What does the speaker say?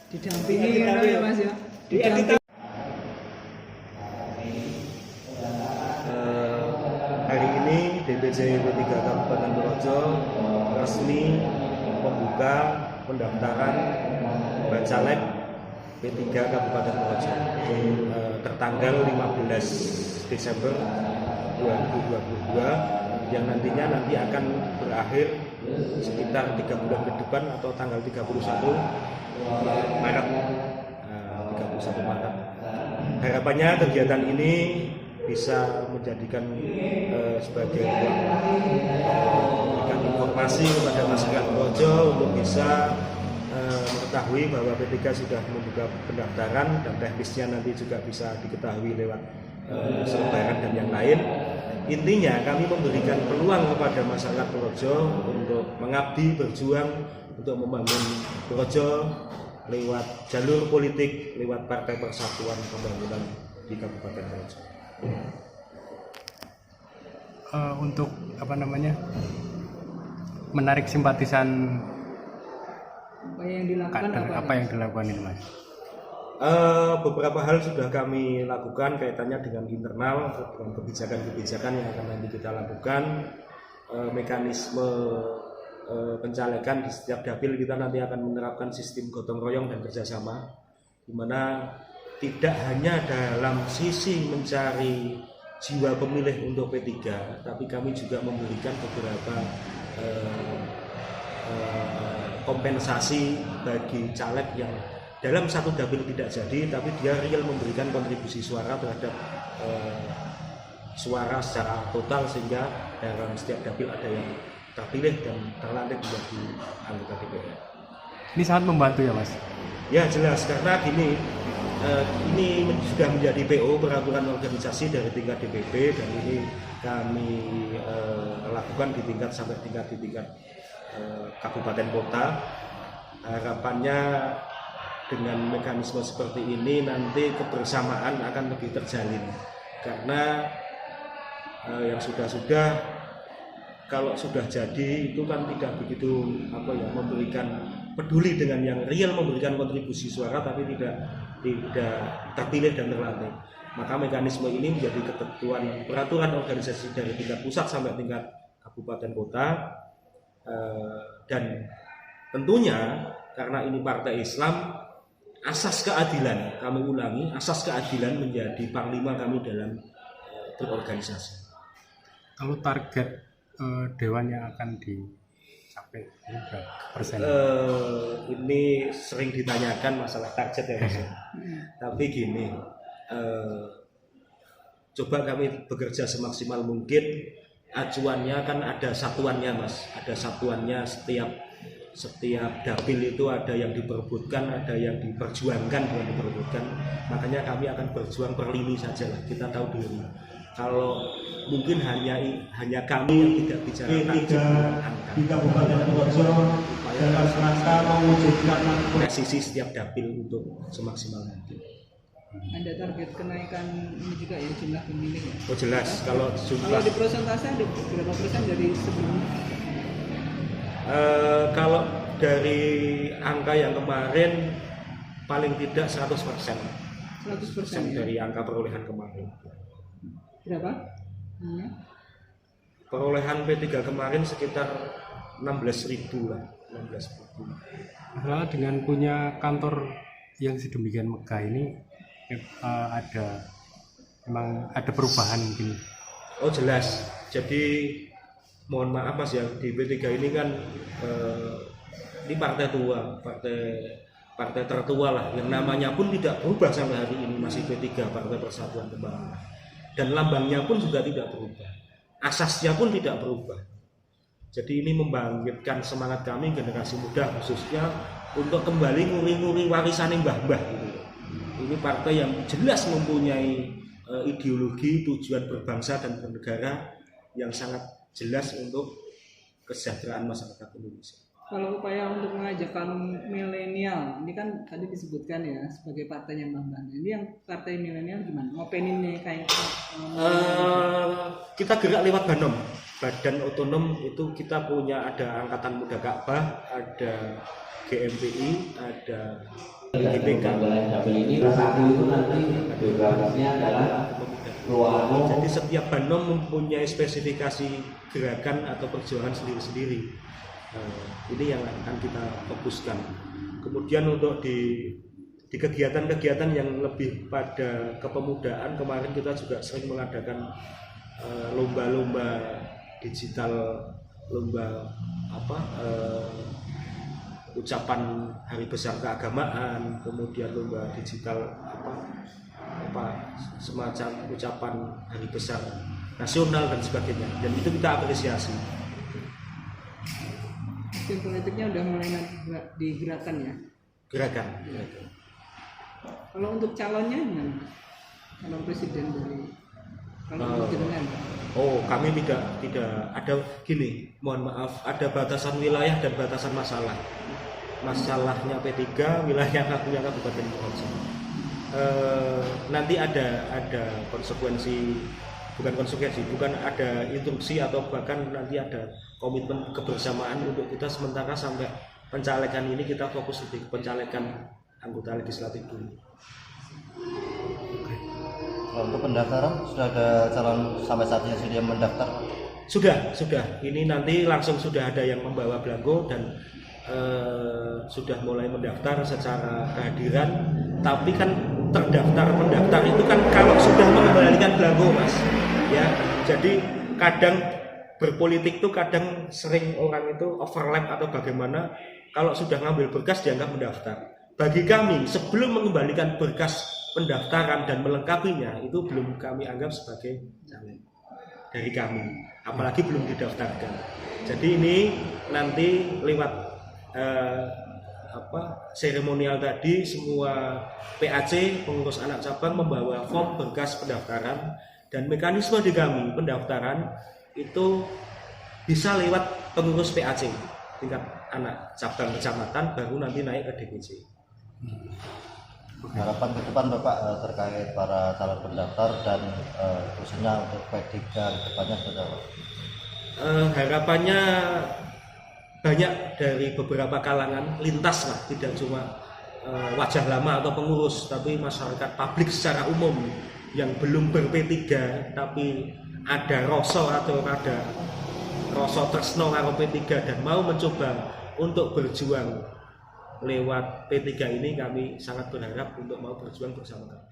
Didampingi ya Mas ya. Didampingi. Hari ini DPC P3 Kabupaten Purworejo resmi membuka pendaftaran Bacalek P3 Kabupaten Purworejo tertanggal 15 Desember 2022 yang nantinya akan berakhir sekitar 3 bulan ke depan atau tanggal 31 Maret. 31 Maret. Harapannya kegiatan ini bisa menjadikan sebagai ruang memberikan informasi kepada masyarakat Purworejo untuk bisa mengetahui bahwa P3 sudah membuka pendaftaran dan teknisnya nanti juga bisa diketahui lewat selebaran dan yang lain. Intinya kami memberikan peluang kepada masyarakat Purworejo untuk mengabdi, berjuang untuk membangun Purworejo lewat jalur politik, lewat Partai Persatuan Pembangunan di Kabupaten Purworejo. Untuk menarik simpatisan apa yang dilakukan ini Mas? Beberapa hal sudah kami lakukan kaitannya dengan internal, dengan kebijakan-kebijakan yang akan nanti kita lakukan. Mekanisme pencalekan di setiap dapil kita nanti akan menerapkan sistem gotong royong dan kerjasama, di mana tidak hanya dalam sisi mencari jiwa pemilih untuk P3, tapi kami juga memberikan beberapa kompensasi bagi caleg yang dalam satu dapil tidak jadi, tapi dia real memberikan kontribusi suara terhadap suara secara total, sehingga dalam setiap dapil ada yang terpilih dan terlantik menjadi anggota DPR. Ini sangat membantu ya Mas? Ya jelas, karena gini, ini sudah menjadi PO, peraturan organisasi dari tingkat DPP, dan ini kami lakukan di tingkat kabupaten kota. Harapannya dengan mekanisme seperti ini nanti kebersamaan akan lebih terjalin, karena yang sudah kalau sudah jadi itu kan tidak begitu memberikan peduli dengan yang real memberikan kontribusi suara tapi tidak terpilih dan terlantik. Maka mekanisme ini menjadi ketentuan peraturan organisasi dari tingkat pusat sampai tingkat kabupaten kota, dan tentunya karena ini partai Islam, asas keadilan, kami ulangi, asas keadilan menjadi panglima kami dalam berorganisasi. Kalau target dewan yang akan dicapai ini berapa persen? Ini sering ditanyakan masalah target ya Mas. Tapi gini, coba kami bekerja semaksimal mungkin. Acuannya kan ada satuannya Mas, ada satuannya. Setiap dapil itu ada yang diperebutkan, ada yang diperjuangkan, bukan diperebutkan. Makanya kami akan berjuang per lini saja lah. Kita tahu diri. Kalau mungkin hanya kami yang tidak bicara di Kabupaten Purworejo dalam rangka mewujudkan presisi setiap dapil untuk semaksimal mungkin. Ada target kenaikan ini juga ya, jumlah pemilih ya? Oh jelas, kalau di persentase ada berapa persen dari sebelumnya? Kalau dari angka yang kemarin paling tidak 100%. 100% dari angka perolehan kemarin. Berapa? Perolehan P3 kemarin sekitar 16.000 lah, 16.000. Masalah dengan punya kantor yang sedemikian megah ini, memang ada perubahan mungkin. Oh jelas. Jadi mohon maaf Mas ya, di P3 ini kan ini partai tua, partai tertua lah, yang namanya pun tidak berubah sampai hari ini, masih P3, Partai Persatuan Pembangunan. Dan lambangnya pun juga tidak berubah, asasnya pun tidak berubah. Jadi ini membangkitkan semangat kami generasi muda khususnya untuk kembali nguri-nguri warisan mbah-mbah gitu. Ini partai yang jelas mempunyai ideologi, tujuan berbangsa dan bernegara yang sangat jelas untuk kesejahteraan masyarakat Indonesia. Kalau upaya untuk mengajakkan milenial, ini kan tadi disebutkan ya sebagai partainya Mbak Mbak. Ini yang partai milenial gimana? Ngopenin nih kayak kita gerak lewat Banom. badan otonom itu kita punya ada Angkatan Muda Ka'bah, ada GMPI, ada IPK. Jadi setiap banom mempunyai spesifikasi gerakan atau perjuangan sendiri-sendiri. Ini yang akan kita fokuskan. Kemudian untuk di kegiatan-kegiatan yang lebih pada kepemudaan, kemarin kita juga sering mengadakan lomba-lomba digital, lomba ucapan hari besar keagamaan, kemudian lomba digital semacam ucapan hari besar nasional dan sebagainya, dan itu kita apresiasi. Tim politiknya udah mulai digerakkan ya? Gerakan. Kalau untuk calonnya gimana? Calon presiden dari kalau jenengan? Kami tidak ada gini, mohon maaf, ada batasan wilayah dan batasan masalah. Masalahnya P3, wilayahnya punya Kabupaten Purworejo. Nanti ada konsekuensi, bukan ada instruksi atau bahkan nanti ada komitmen kebersamaan untuk kita sementara sampai pencalekan ini kita fokus lebih ke pencalekan anggota legislatif dulu. Untuk pendaftaran sudah ada calon sampai saat ini sudah mendaftar? Sudah. Ini nanti langsung sudah ada yang membawa belangko dan sudah mulai mendaftar secara kehadiran. Tapi kan mendaftar itu kan kalau sudah mengembalikan belangko, Mas. Ya, jadi kadang berpolitik itu kadang sering orang itu overlap atau bagaimana. Kalau sudah ngambil berkas dianggap mendaftar. Bagi kami sebelum mengembalikan berkas pendaftaran dan melengkapinya itu belum kami anggap sebagai calon dari kami, apalagi belum didaftarkan. Jadi ini nanti lewat seremonial tadi semua PAC pengurus anak cabang membawa form berkas pendaftaran, dan mekanisme di kami pendaftaran itu bisa lewat pengurus PAC tingkat anak cabang kecamatan, baru nanti naik ke DPC. Harapan ke depan Bapak terkait para calon pendaftar dan khususnya untuk P3 ke depannya seperti apa? Harapannya banyak dari beberapa kalangan lintas lah, tidak cuma wajah lama atau pengurus, tapi masyarakat publik secara umum yang belum ber-P3 tapi ada rasa tresno karo P3 dan mau mencoba untuk berjuang lewat P3 ini, kami sangat berharap untuk mau berjuang bersama kami.